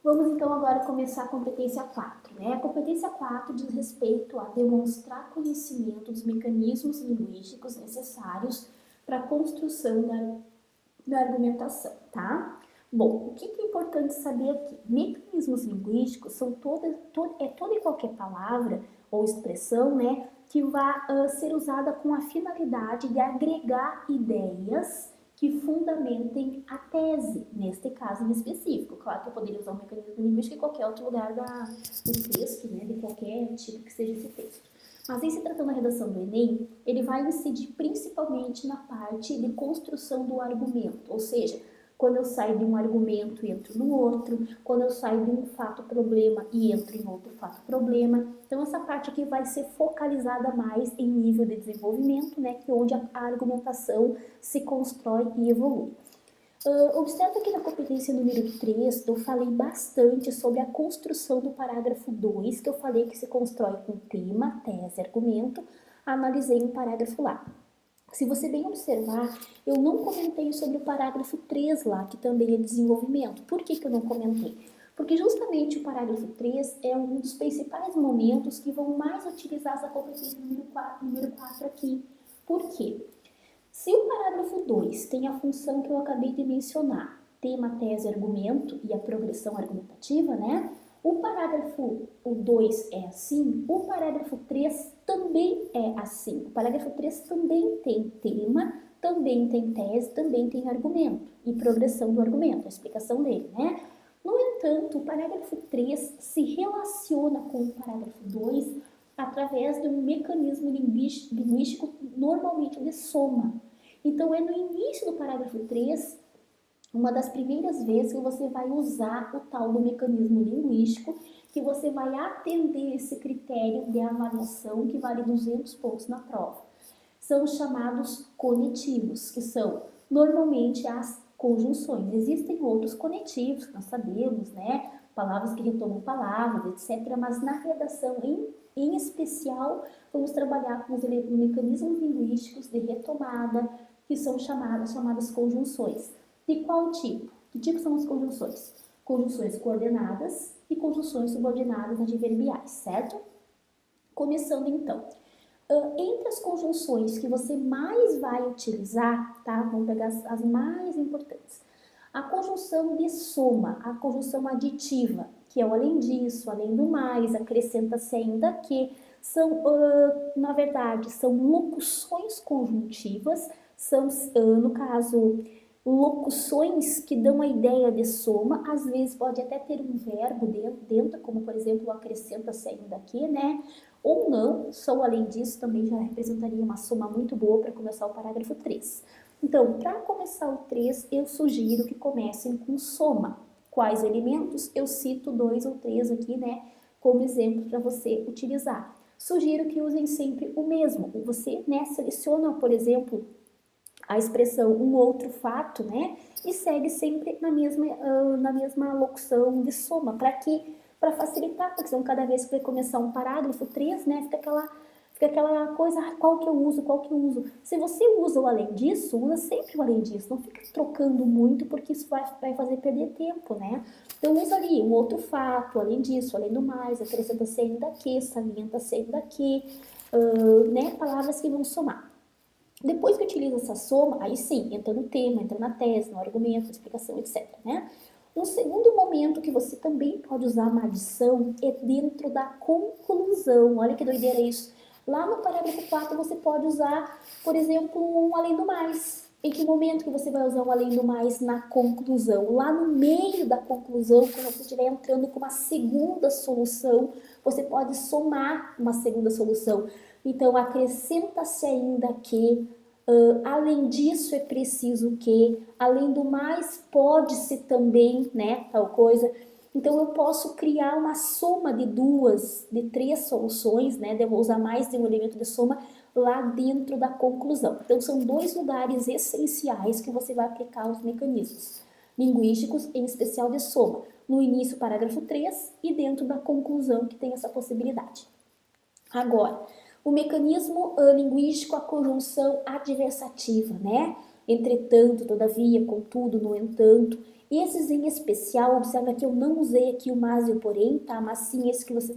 Vamos então agora começar a competência 4, né? A competência 4 diz respeito a demonstrar conhecimento dos mecanismos linguísticos necessários para a construção da argumentação, tá? Bom, o que é importante saber aqui? Mecanismos linguísticos são toda e qualquer palavra ou expressão, né, que vai ser usada com a finalidade de agregar ideias que fundamentem a tese, neste caso em específico. Claro que eu poderia usar um mecanismo linguístico em qualquer outro lugar do texto, né, de qualquer tipo que seja esse texto. Mas em se tratando da redação do Enem, ele vai incidir principalmente na parte de construção do argumento, ou seja, quando eu saio de um argumento e entro no outro, quando eu saio de um fato-problema e entro em outro fato-problema. Então, essa parte aqui vai ser focalizada mais em nível de desenvolvimento, né, que é onde a argumentação se constrói e evolui. Observa que na competência número 3 eu falei bastante sobre a construção do parágrafo 2, que eu falei que se constrói com tema, tese, argumento, analisei um parágrafo lá. Se você bem observar, eu não comentei sobre o parágrafo 3 lá, que também é desenvolvimento. Por que eu não comentei? Porque justamente o parágrafo 3 é um dos principais momentos que vão mais utilizar essa competência número 4 aqui. Por quê? Se o parágrafo 2 tem a função que eu acabei de mencionar, tema, tese, argumento e a progressão argumentativa, né? O parágrafo 2 é assim, o parágrafo 3 também é assim. O parágrafo 3 também tem tema, também tem tese, também tem argumento e progressão do argumento, a explicação dele, né? No entanto, o parágrafo 3 se relaciona com o parágrafo 2 através de um mecanismo linguístico normalmente de soma. Então, é no início do parágrafo 3, uma das primeiras vezes que você vai usar o tal do mecanismo linguístico, que você vai atender esse critério de avaliação que vale 200 pontos na prova. São chamados conetivos, que são normalmente as conjunções. Existem outros conetivos que nós sabemos, né? Palavras que retomam palavras, etc. Mas na redação em especial, vamos trabalhar com os mecanismos linguísticos de retomada, que são chamadas conjunções. De qual tipo? Que tipo são as conjunções? Conjunções coordenadas e conjunções subordinadas adverbiais, certo? Começando então. Entre as conjunções que você mais vai utilizar, tá? Vamos pegar as mais importantes. A conjunção de soma, a conjunção aditiva, que é o além disso, além do mais, acrescenta-se ainda que, são, na verdade, são locuções conjuntivas, são, no caso, locuções que dão a ideia de soma, às vezes pode até ter um verbo dentro, como por exemplo, acrescenta-se ainda aqui, né? Ou não, só além disso também já representaria uma soma muito boa para começar o parágrafo 3. Então, para começar o 3, eu sugiro que comecem com soma. Quais elementos? Eu cito 2 ou 3 aqui, né, como exemplo para você utilizar. Sugiro que usem sempre o mesmo. Você, né, seleciona, por exemplo, a expressão um outro fato, né, e segue sempre na mesma locução de soma, para facilitar, porque senão cada vez que vai começar um parágrafo 3, né, fica aquela coisa, qual que eu uso. Se você usa o além disso, usa sempre o além disso, não fica trocando muito, porque isso vai fazer perder tempo, né? Então usa ali um outro fato, além disso, além do mais, acrescenta-se ainda que, salienta-se ainda que, né, palavras que vão somar. Depois que utiliza essa soma, aí sim, entra no tema, entra na tese, no argumento, na explicação, etc, né? Um segundo momento que você também pode usar uma adição é dentro da conclusão. Olha que doideira isso. Lá no parágrafo 4 você pode usar, por exemplo, um além do mais. Em que momento que você vai usar um além do mais? Na conclusão. Lá no meio da conclusão, quando você estiver entrando com uma segunda solução, você pode somar uma segunda solução. Então, acrescenta-se ainda que, além disso é preciso que, além do mais pode-se também, né, tal coisa. Então, eu posso criar uma soma de 2, de 3 soluções, né, eu vou usar mais de um elemento de soma lá dentro da conclusão. Então, são 2 lugares essenciais que você vai aplicar os mecanismos linguísticos, em especial de soma. No início, parágrafo 3, e dentro da conclusão, que tem essa possibilidade. Agora, o mecanismo linguístico, a conjunção adversativa, né? entretanto, todavia, contudo, no entanto. Esses em especial, observa que eu não usei aqui o mas e o porém, tá? Mas sim esse que você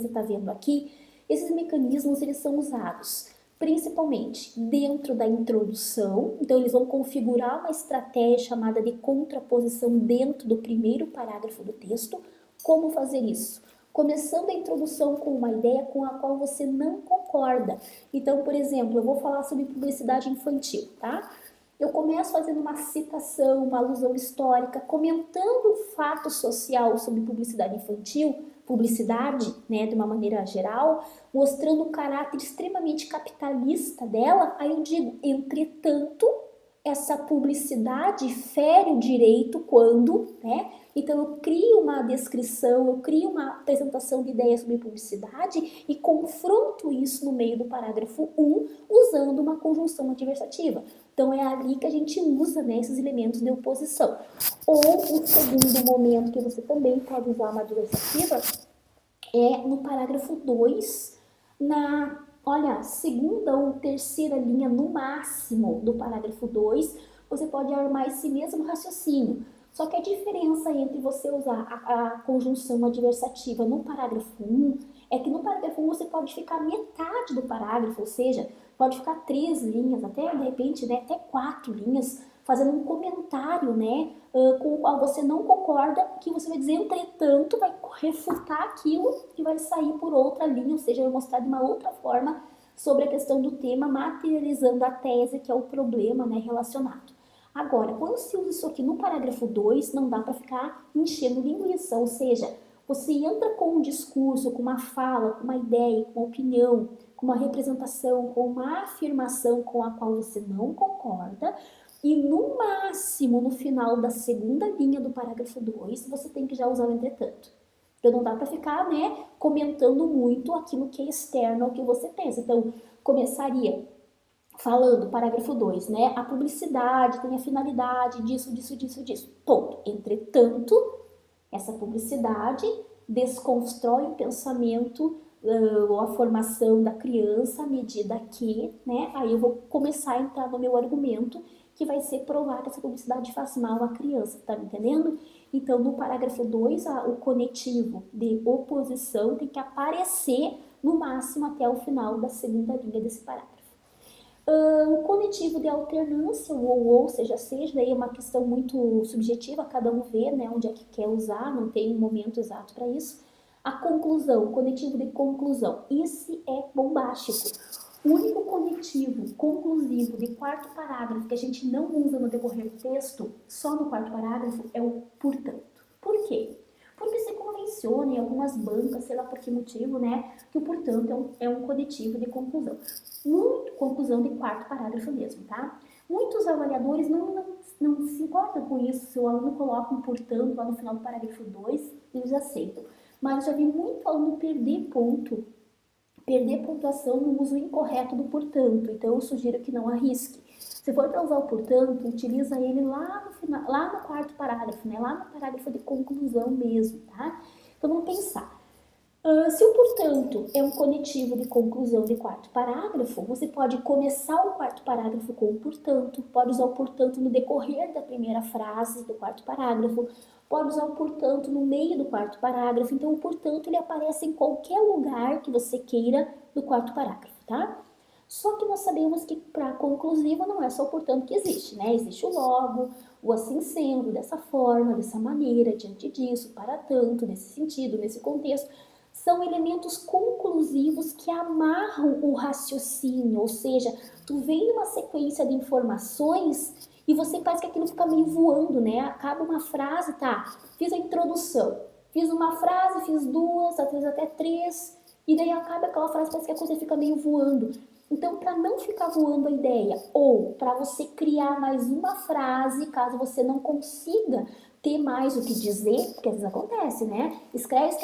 tá vendo aqui. Esses mecanismos, eles são usados principalmente dentro da introdução, então eles vão configurar uma estratégia chamada de contraposição dentro do primeiro parágrafo do texto. Como fazer isso? Começando a introdução com uma ideia com a qual você não concorda. Então, por exemplo, eu vou falar sobre publicidade infantil, tá? Eu começo fazendo uma citação, uma alusão histórica, comentando o fato social sobre publicidade infantil, publicidade, né, de uma maneira geral, mostrando o caráter extremamente capitalista dela. Aí eu digo, entretanto, essa publicidade fere o direito quando, né? Então eu crio uma descrição, eu crio uma apresentação de ideias sobre publicidade e confronto isso no meio do parágrafo 1 usando uma conjunção adversativa. Então é ali que a gente usa, né, esses elementos de oposição. Ou o segundo momento que você também pode usar uma adversativa é no parágrafo 2, olha, segunda ou terceira linha no máximo do parágrafo 2, você pode armar esse mesmo raciocínio. Só que a diferença entre você usar a conjunção adversativa no parágrafo 1 é que no parágrafo 1 você pode ficar metade do parágrafo, ou seja, pode ficar 3 linhas, até de repente, né, até 4 linhas, fazendo um comentário, né, com o qual você não concorda, que você vai dizer, entretanto, vai refutar aquilo que vai sair por outra linha, ou seja, vai mostrar de uma outra forma sobre a questão do tema, materializando a tese, que é o problema, né, relacionado. Agora, quando se usa isso aqui no parágrafo 2, não dá para ficar enchendo linguiça, ou seja, você entra com um discurso, com uma fala, com uma ideia, com uma opinião, com uma representação, com uma afirmação com a qual você não concorda, e no máximo, no final da segunda linha do parágrafo 2, você tem que já usar o entretanto. Então não dá para ficar, né, comentando muito aquilo que é externo ao que você pensa. Então, começaria falando, parágrafo 2, né, a publicidade tem a finalidade disso, disso, disso, disso. Ponto. Entretanto, essa publicidade desconstrói o pensamento ou a formação da criança à medida que, né, aí eu vou começar a entrar no meu argumento, que vai ser provar que essa publicidade faz mal à criança, tá me entendendo? Então, no parágrafo 2, o conectivo de oposição tem que aparecer no máximo até o final da segunda linha desse parágrafo. O conectivo de alternância, ou seja, daí é uma questão muito subjetiva, cada um vê, né, onde é que quer usar, não tem um momento exato para isso. A conclusão, o conectivo de conclusão, esse é bombástico. O único conectivo conclusivo de quarto parágrafo que a gente não usa no decorrer do texto, só no quarto parágrafo, é o portanto. Por quê? Porque se convenciona em algumas bancas, sei lá por que motivo, né, que o portanto é um conectivo de conclusão. Muito conclusão de quarto parágrafo mesmo, tá? Muitos avaliadores não se importam com isso, se o aluno coloca um portanto lá no final do parágrafo 2, eles aceitam. Mas eu já vi muito aluno perder pontuação no uso incorreto do portanto, então eu sugiro que não arrisque. Se for para usar o portanto, utiliza ele lá no final, lá no quarto parágrafo, né? Lá no parágrafo de conclusão mesmo, tá? Então vamos pensar. Se o portanto é um conectivo de conclusão de quarto parágrafo, você pode começar o quarto parágrafo com o portanto, pode usar o portanto no decorrer da primeira frase do quarto parágrafo, pode usar o portanto no meio do quarto parágrafo. Então o portanto ele aparece em qualquer lugar que você queira do quarto parágrafo, tá? Só que nós sabemos que para conclusiva não é só o portanto que existe, né? Existe o logo, o assim sendo, dessa forma, dessa maneira, diante disso, para tanto, nesse sentido, nesse contexto. São elementos conclusivos que amarram o raciocínio, ou seja, tu vem numa sequência de informações e você faz que aquilo fica meio voando, né? Acaba uma frase, tá, fiz a introdução, fiz uma frase, fiz duas, às vezes até três, e daí acaba aquela frase, parece que a coisa fica meio voando. Então, para não ficar voando a ideia, ou para você criar mais uma frase, caso você não consiga ter mais o que dizer, porque às vezes acontece, né? Escreve,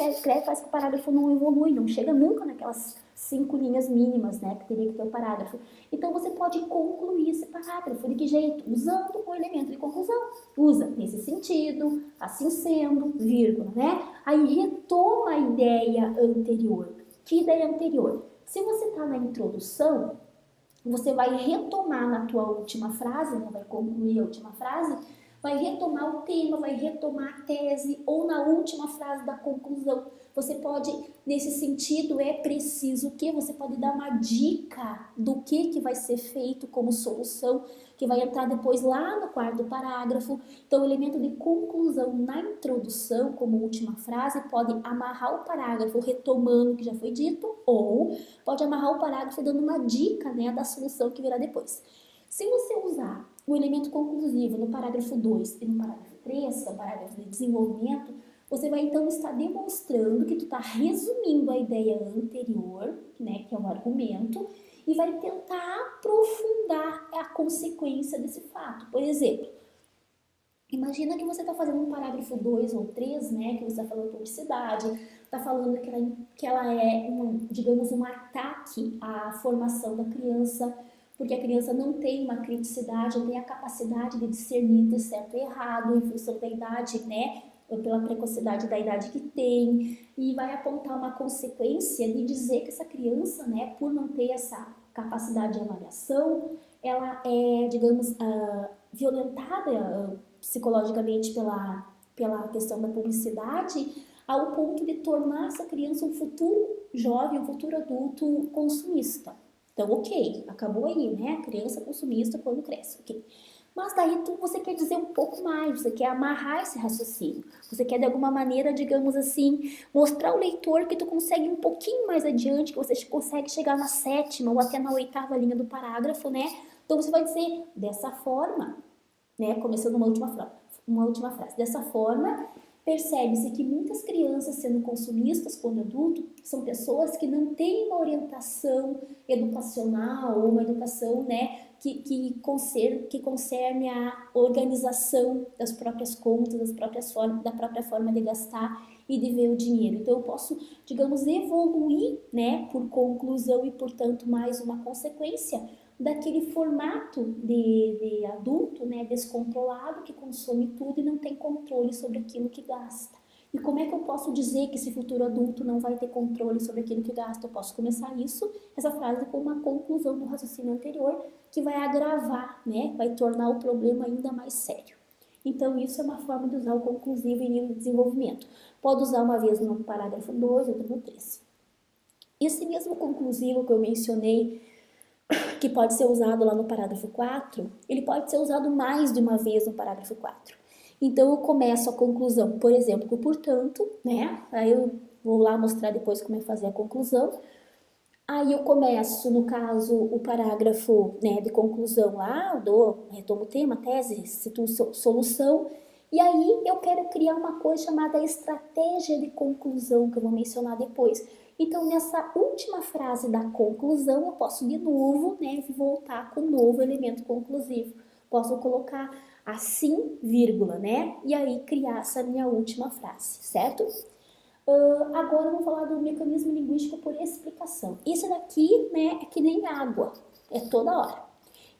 faz que o parágrafo não evolui, não chega nunca naquelas 5 linhas mínimas, né? Que teria que ter o parágrafo. Então, você pode concluir esse parágrafo. De que jeito? Usando o elemento de conclusão. Usa nesse sentido, assim sendo, vírgula, né? Aí retoma a ideia anterior. Que ideia anterior? Se você está na introdução, você vai retomar na tua última frase, né, vai concluir a última frase, vai retomar o tema, vai retomar a tese, ou na última frase da conclusão. Você pode, nesse sentido, é preciso o quê? Você pode dar uma dica do que vai ser feito como solução, que vai entrar depois lá no quarto parágrafo. Então, o elemento de conclusão na introdução, como última frase, pode amarrar o parágrafo retomando o que já foi dito, ou pode amarrar o parágrafo dando uma dica, né, da solução que virá depois. Se você usar o elemento conclusivo no parágrafo 2 e no parágrafo 3, que é o parágrafo de desenvolvimento, você vai então estar demonstrando que tu está resumindo a ideia anterior, né, que é o argumento, e vai tentar aprofundar a consequência desse fato. Por exemplo, imagina que você está fazendo um parágrafo 2 ou 3, né, que você está falando publicidade, está falando que ela é, digamos, um ataque à formação da criança, porque a criança não tem uma criticidade, não tem a capacidade de discernir entre certo e errado em função da idade, né, pela precocidade da idade que tem, e vai apontar uma consequência de dizer que essa criança, né, por não ter essa capacidade de avaliação, ela é, digamos, violentada psicologicamente pela questão da publicidade, ao ponto de tornar essa criança um futuro jovem, um futuro adulto consumista. Então, ok, acabou aí, né? A criança consumista quando cresce, ok. Mas daí você quer dizer um pouco mais, você quer amarrar esse raciocínio, você quer de alguma maneira, digamos assim, mostrar ao leitor que tu consegue um pouquinho mais adiante, que você consegue chegar na 7ª ou até na 8ª linha do parágrafo, né? Então você vai dizer dessa forma, né? Começando uma última frase. Dessa forma, percebe-se que muitas crianças sendo consumistas quando adulto são pessoas que não têm uma orientação educacional ou uma educação, né, que concerne a organização das próprias contas, da própria forma de gastar e de ver o dinheiro. Então eu posso, digamos, evoluir, né, por conclusão e, portanto, mais uma consequência daquele formato de adulto, né, descontrolado, que consome tudo e não tem controle sobre aquilo que gasta. E como é que eu posso dizer que esse futuro adulto não vai ter controle sobre aquilo que gasta? Eu posso começar essa frase com uma conclusão do raciocínio anterior, que vai agravar, né, vai tornar o problema ainda mais sério. Então, isso é uma forma de usar o conclusivo em nível de desenvolvimento. Pode usar uma vez no parágrafo 2, outra no 3. Esse mesmo conclusivo que eu mencionei, que pode ser usado lá no parágrafo 4, ele pode ser usado mais de uma vez no parágrafo 4. Então, eu começo a conclusão, por exemplo, com portanto, né? Aí eu vou lá mostrar depois como é fazer a conclusão. Aí eu começo, no caso, o parágrafo, né, de conclusão lá, retomo o tema, tese, situo solução, e aí eu quero criar uma coisa chamada estratégia de conclusão, que eu vou mencionar depois. Então, nessa última frase da conclusão, eu posso de novo, né, voltar com um novo elemento conclusivo. Posso colocar assim, vírgula, né, e aí criar essa minha última frase, certo? Agora vamos falar do mecanismo linguístico por explicação. Isso daqui, né, é que nem água, é toda hora.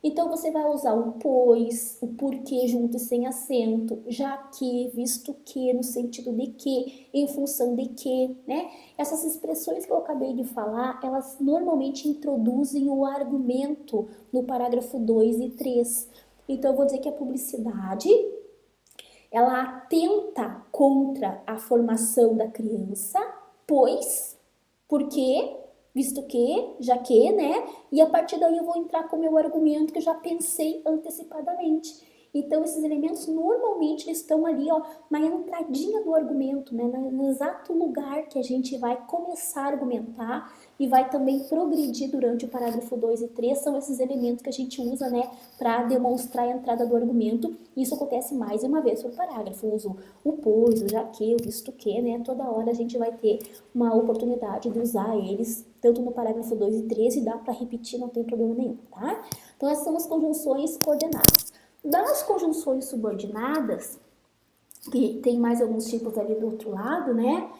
Então, você vai usar o pois, o porquê junto e sem acento, já que, visto que, no sentido de que, em função de que, né? Essas expressões que eu acabei de falar, elas normalmente introduzem o argumento no parágrafo 2 e 3. Então, eu vou dizer que a publicidade, ela atenta contra a formação da criança, pois, porque, visto que, já que, né? E a partir daí eu vou entrar com o meu argumento que eu já pensei antecipadamente. Então, esses elementos normalmente estão ali, ó, na entradinha do argumento, né? No exato lugar que a gente vai começar a argumentar e vai também progredir durante o parágrafo 2 e 3. São esses elementos que a gente usa, né, para demonstrar a entrada do argumento. Isso acontece mais de uma vez por parágrafo. Eu uso o pois, o já que, o visto que, né? Toda hora a gente vai ter uma oportunidade de usar eles, tanto no parágrafo 2 e 3, e dá para repetir, não tem problema nenhum, tá? Então, essas são as conjunções coordenadas. Das conjunções subordinadas, que tem mais alguns tipos ali do outro lado, né?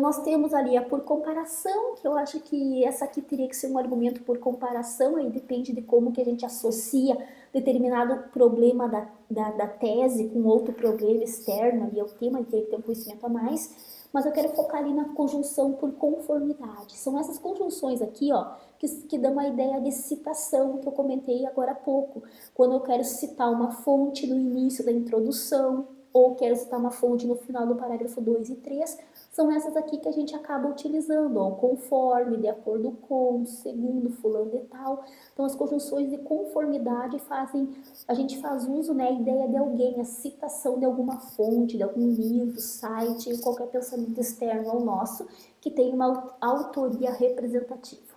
Nós temos ali a por comparação, que eu acho que essa aqui teria que ser um argumento por comparação, aí depende de como que a gente associa determinado problema da tese com outro problema externo ali ao tema, ele tem que ter um conhecimento a mais. mas eu quero focar ali na conjunção por conformidade. São essas conjunções aqui, ó, que dão a ideia de citação que eu comentei agora há pouco. Quando eu quero citar uma fonte no início da introdução, ou quero citar uma fonte no final do parágrafo 2 e 3, são essas aqui que a gente acaba utilizando, ó, conforme, de acordo com, segundo, fulano de tal. Então, as conjunções de conformidade a gente faz uso, né, a ideia de alguém, a citação de alguma fonte, de algum livro, site, qualquer pensamento externo ao nosso, que tem uma autoria representativa.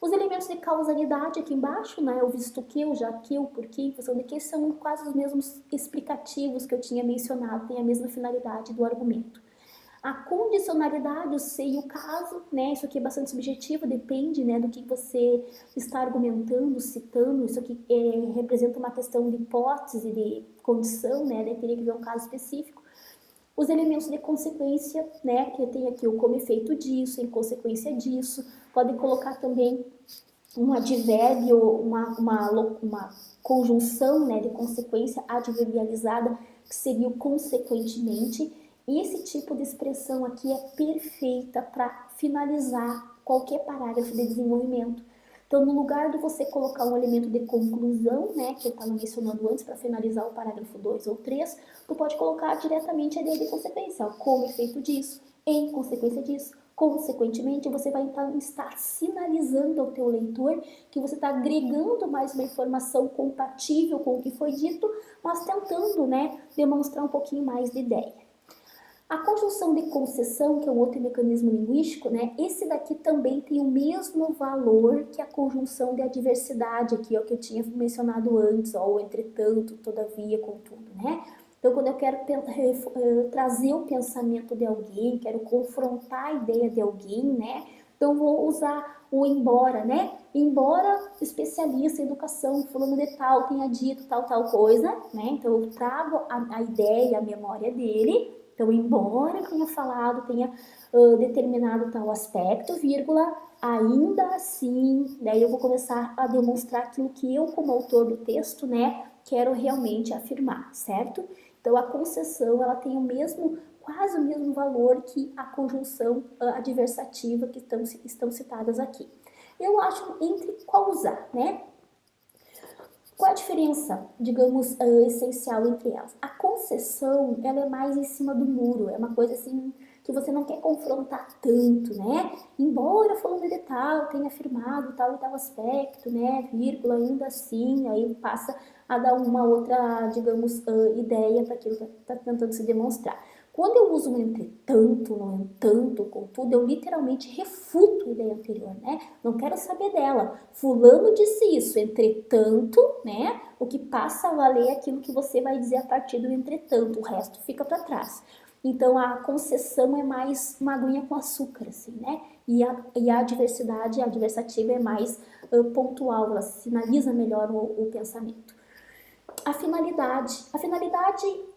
Os elementos de causalidade aqui embaixo, né, o visto que, o já que, o porquê, em função de que, são quase os mesmos explicativos que eu tinha mencionado, tem a mesma finalidade do argumento. A condicionalidade, o se e o caso, né, isso aqui é bastante subjetivo, depende, né, do que você está argumentando, citando, isso aqui representa uma questão de hipótese, de condição, né, daí teria que ver um caso específico. Os elementos de consequência, né, que tem aqui o como efeito disso, em consequência disso, podem colocar também um advérbio, uma conjunção, né, de consequência adverbializada, que seria o consequentemente. E esse tipo de expressão aqui é perfeita para finalizar qualquer parágrafo de desenvolvimento. Então, no lugar de você colocar um elemento de conclusão, né, que eu estava mencionando antes para finalizar o parágrafo 2 ou 3, tu pode colocar diretamente a ideia de consequência, ó, como efeito disso, em consequência disso. Consequentemente, você vai então estar sinalizando ao teu leitor que você está agregando mais uma informação compatível com o que foi dito, mas tentando, né, demonstrar um pouquinho mais de ideia. A conjunção de concessão, que é um outro mecanismo linguístico, né, esse daqui também tem o mesmo valor que a conjunção de adversidade aqui, ó, que eu tinha mencionado antes, ó, o entretanto, todavia, contudo, né? Então, quando eu quero trazer o pensamento de alguém, quero confrontar a ideia de alguém, né? Então, vou usar o embora, né? Embora especialista em educação, fulano de tal, tenha dito tal coisa, né? Então, eu trago a ideia, a memória dele. Então, embora tenha falado, tenha determinado tal aspecto, vírgula, ainda assim, daí eu vou começar a demonstrar aquilo que eu, como autor do texto, né, quero realmente afirmar, certo? Então, a concessão, ela tem quase o mesmo valor que a conjunção adversativa que estão citadas aqui. Eu acho entre qual usar, né? Qual é a diferença, digamos, essencial entre elas? A concessão, ela é mais em cima do muro, é uma coisa assim que você não quer confrontar tanto, né? Embora falando de tal, tenha afirmado tal e tal aspecto, né, vírgula, ainda assim, aí passa a dar uma outra, digamos, ideia para aquilo que está tentando se demonstrar. Quando eu uso um entretanto, no entanto, contudo, eu literalmente refuto a ideia anterior, né? Não quero saber dela. Fulano disse isso, entretanto, né? O que passa a valer é aquilo que você vai dizer a partir do entretanto, o resto fica para trás. Então, a concessão é mais uma aguinha com açúcar, assim, né? E a diversidade, a adversativa é mais pontual, ela sinaliza melhor o pensamento. A finalidade,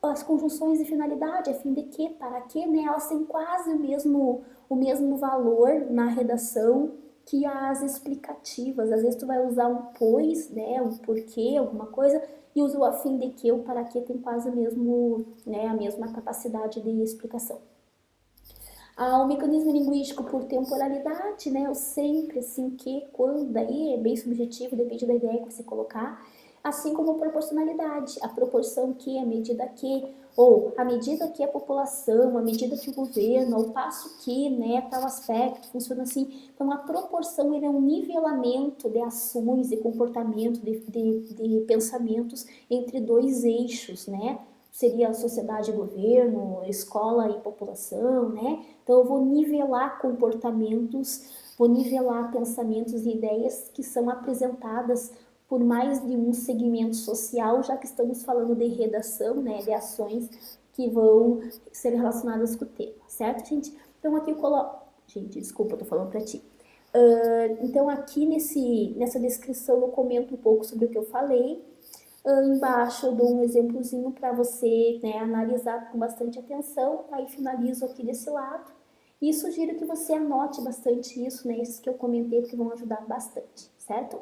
as conjunções de finalidade, a fim de que, para que, né, elas têm quase o mesmo valor na redação que as explicativas. Às vezes tu vai usar um pois, né, um porquê, alguma coisa, e usa o a fim de que, o para que tem quase o mesmo, né, a mesma capacidade de explicação. O mecanismo linguístico por temporalidade, né, o sempre, assim, que, quando, daí é bem subjetivo, depende da ideia que você colocar. Assim como proporcionalidade, a proporção que, a medida que, ou a medida que a população, a medida que o governo, ao passo que, né, tal aspecto, funciona assim. Então, a proporção ele é um nivelamento de ações, de comportamento, de pensamentos entre dois eixos, né? Seria a sociedade e governo, escola e população, né? Então, eu vou nivelar comportamentos, vou nivelar pensamentos e ideias que são apresentadas por mais de um segmento social, já que estamos falando de redação, né, de ações que vão ser relacionadas com o tema, certo, gente? Então, aqui eu coloco... Gente, desculpa, eu tô falando pra ti. Então, aqui nessa descrição eu comento um pouco sobre o que eu falei. Embaixo eu dou um exemplozinho para você, né, analisar com bastante atenção. Aí finalizo aqui desse lado. E sugiro que você anote bastante isso, né, esses que eu comentei, que vão ajudar bastante, certo?